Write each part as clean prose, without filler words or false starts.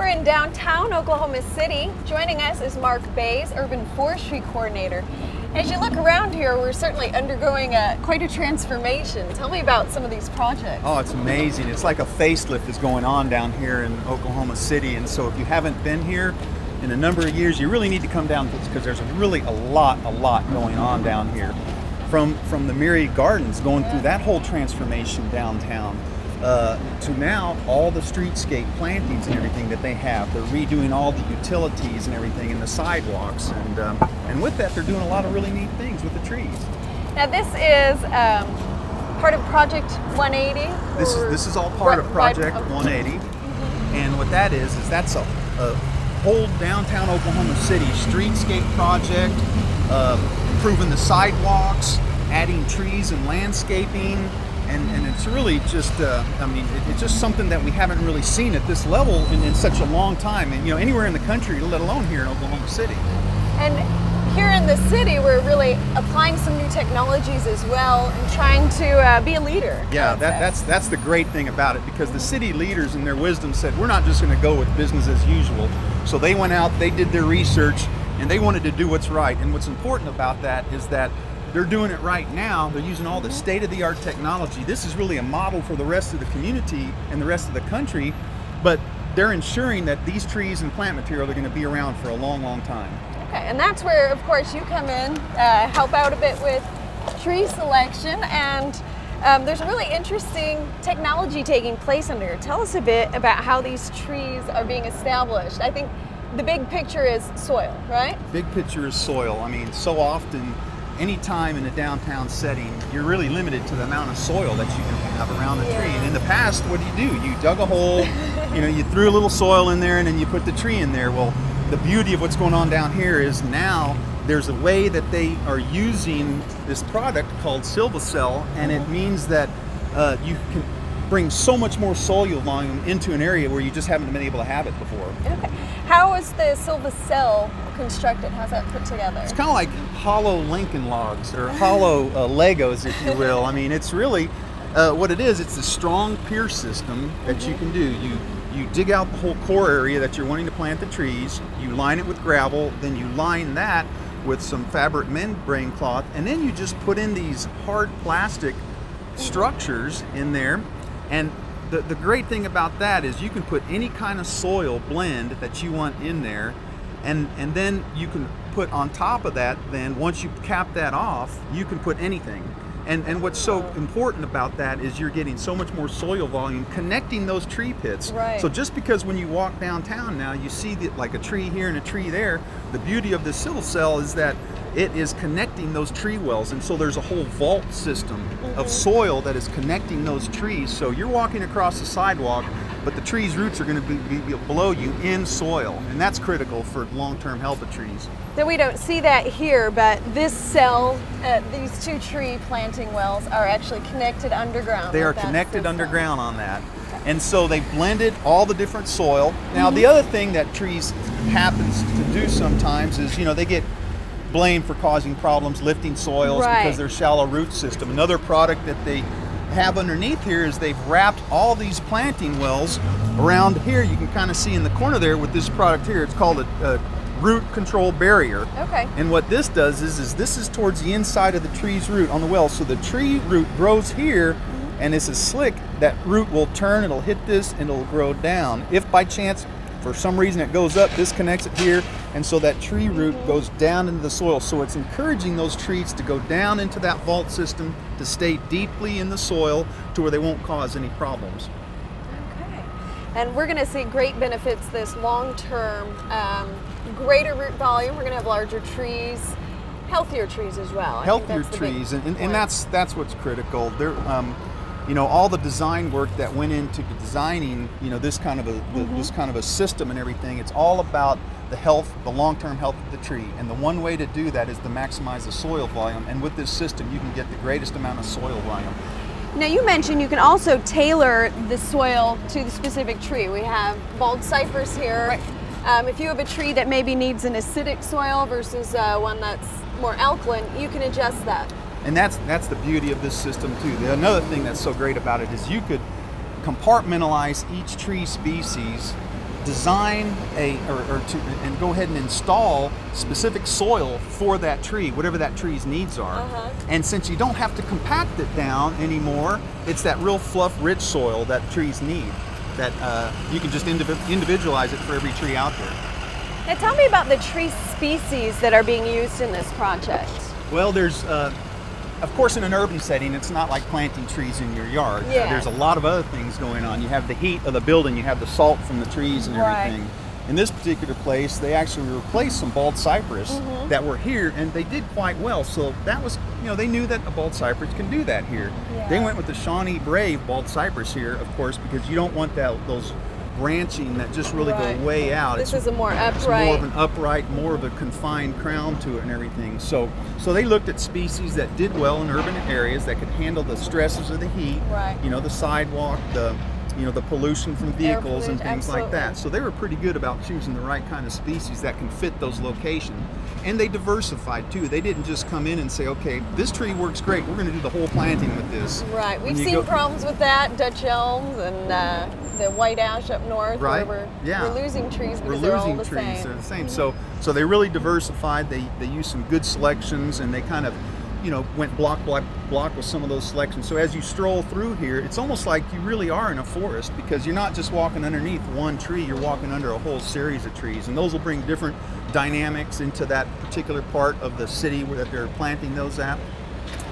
we're in downtown Oklahoma City. Joining us is Mark Bays, Urban Forestry Coordinator. As you look around here, we're certainly undergoing quite a transformation. Tell me about some of these projects. Oh, it's amazing. It's like a facelift is going on down here in Oklahoma City. And so if you haven't been here in a number of years, you really need to come down because there's really a lot going on down here. From the myriad gardens going through that whole transformation downtown to now all the streetscape plantings and everything that they have. They're redoing all the utilities and everything and the sidewalks, and with that they're doing a lot of really neat things with the trees. Now this is part of Project 180? This is all part of Project 180, and what that is that's a whole downtown Oklahoma City streetscape project, improving the sidewalks, adding trees and landscaping, and it's really just, I mean, it's just something that we haven't really seen at this level in such a long time, and anywhere in the country, let alone here in Oklahoma City. And here in the city, we're really applying some new technologies as well and trying to be a leader. Yeah, that's the great thing about it, because the city leaders in their wisdom said, we're not just going to go with business as usual. So they went out, they did their research, and they wanted to do what's right. And what's important about that is that they're doing it right now. They're using all the state-of-the-art technology. This is really a model for the rest of the community and the rest of the country, but they're ensuring that these trees and plant material are going to be around for a long time. Okay, and that's where, of course, you come in, help out a bit with tree selection, and there's really interesting technology taking place under here. Tell us a bit about how these trees are being established. I think the big picture is soil, right? Big picture is soil. I mean, so often, anytime in a downtown setting, you're really limited to the amount of soil that you can have around the tree. And in the past, what do? You dug a hole, you threw a little soil in there, and then you put the tree in there. Well, the beauty of what's going on down here is now there's a way that they are using this product called Silvacell, and it means that you can bring so much more soil volume into an area where you just haven't been able to have it before. Okay. How is the Silvacell constructed? How's that put together? It's kind of like hollow Lincoln logs, or hollow Legos, if you will. I mean, it's really what it is. It's a strong pier system that you can do. You dig out the whole core area that you're wanting to plant the trees, you line it with gravel, then you line that with some fabric membrane cloth, and then you just put in these hard plastic structures in there. And the great thing about that is you can put any kind of soil blend that you want in there, and then you can put on top of that, then once you cap that off, you can put anything. And what's so important about that is you're getting so much more soil volume connecting those tree pits. Right. So just because when you walk downtown now, you see like a tree here and a tree there, the beauty of the Silvacell is that it is connecting those tree wells, and so there's a whole vault system of soil that is connecting those trees. So you're walking across the sidewalk, but the tree's roots are going to be below you in soil, and that's critical for long-term health of trees. Now we don't see that here, but this cell, these two tree planting wells are actually connected underground. They are connected underground on that. And so they blended all the different soil. Now the other thing that trees happens to do sometimes is, they get blamed for causing problems lifting soils because they're shallow root system. Another product that they have underneath here is they've wrapped all these planting wells around here. You can kind of see in the corner there with this product here. It's called a root control barrier. Okay. And what this does is this is towards the inside of the tree's root on the well. So the tree root grows here, and this is slick. That root will turn, it'll hit this, and it'll grow down. If by chance, for some reason it goes up, this connects it here, and so that tree root goes down into the soil. So it's encouraging those trees to go down into that vault system, to stay deeply in the soil to where they won't cause any problems. Okay. And we're going to see great benefits this long-term, greater root volume. We're going to have larger trees, healthier trees as well. Healthier trees, and that's what's critical. There, all the design work that went into designing, this kind of a system and everything. It's all about the health, the long-term health of the tree, and the one way to do that is to maximize the soil volume. And with this system, you can get the greatest amount of soil volume. Now you mentioned you can also tailor the soil to the specific tree. We have bald cypress here. Right. If you have a tree that maybe needs an acidic soil versus one that's more alkaline, you can adjust that. And that's the beauty of this system too. Another thing that's so great about it is you could compartmentalize each tree species design and go ahead and install specific soil for that tree, whatever that tree's needs are. And since you don't have to compact it down anymore, it's that real fluff, rich soil that trees need. That you can just individualize it for every tree out there. Now tell me about the tree species that are being used in this project. Well, there's, of course, in an urban setting, it's not like planting trees in your yard. Yeah. There's a lot of other things going on. You have the heat of the building, you have the salt from the trees and everything. Right. In this particular place, they actually replaced some bald cypress that were here, and they did quite well. So that was, you know, they knew that a bald cypress can do that here. Yeah. They went with the Shawnee Brave bald cypress here, of course, because you don't want those branching that just really go way out. This is a more upright. It's more of an upright, more of a confined crown to it and everything. So they looked at species that did well in urban areas that could handle the stresses of the heat. Right. You know, the sidewalk, the pollution from vehicles and things like that. So they were pretty good about choosing the right kind of species that can fit those locations. And they diversified too. They didn't just come in and say, okay, this tree works great, we're going to do the whole planting with this. Right. We've seen problems with that, Dutch elms and the white ash up north, where we're losing trees because they're all the same. They're the same. So they really diversified. They used some good selections, and they kind of, you know, went block with some of those selections. So as you stroll through here, it's almost like you really are in a forest, because you're not just walking underneath one tree, you're walking under a whole series of trees, and those will bring different dynamics into that particular part of the city that they're planting those at.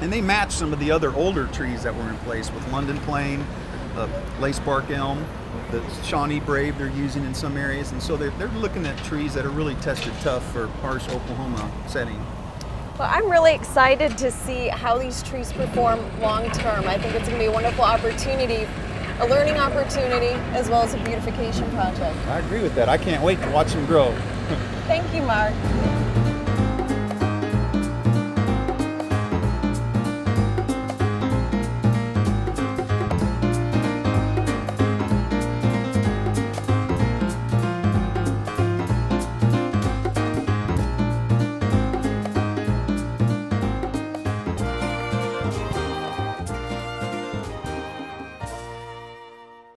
And they match some of the other older trees that were in place with London plane, lace bark elm, the Shawnee Brave they're using in some areas, and so they're looking at trees that are really tested tough for harsh Oklahoma setting. Well, I'm really excited to see how these trees perform long term. I think it's going to be a wonderful opportunity, a learning opportunity, as well as a beautification project. I agree with that. I can't wait to watch them grow. Thank you, Mark.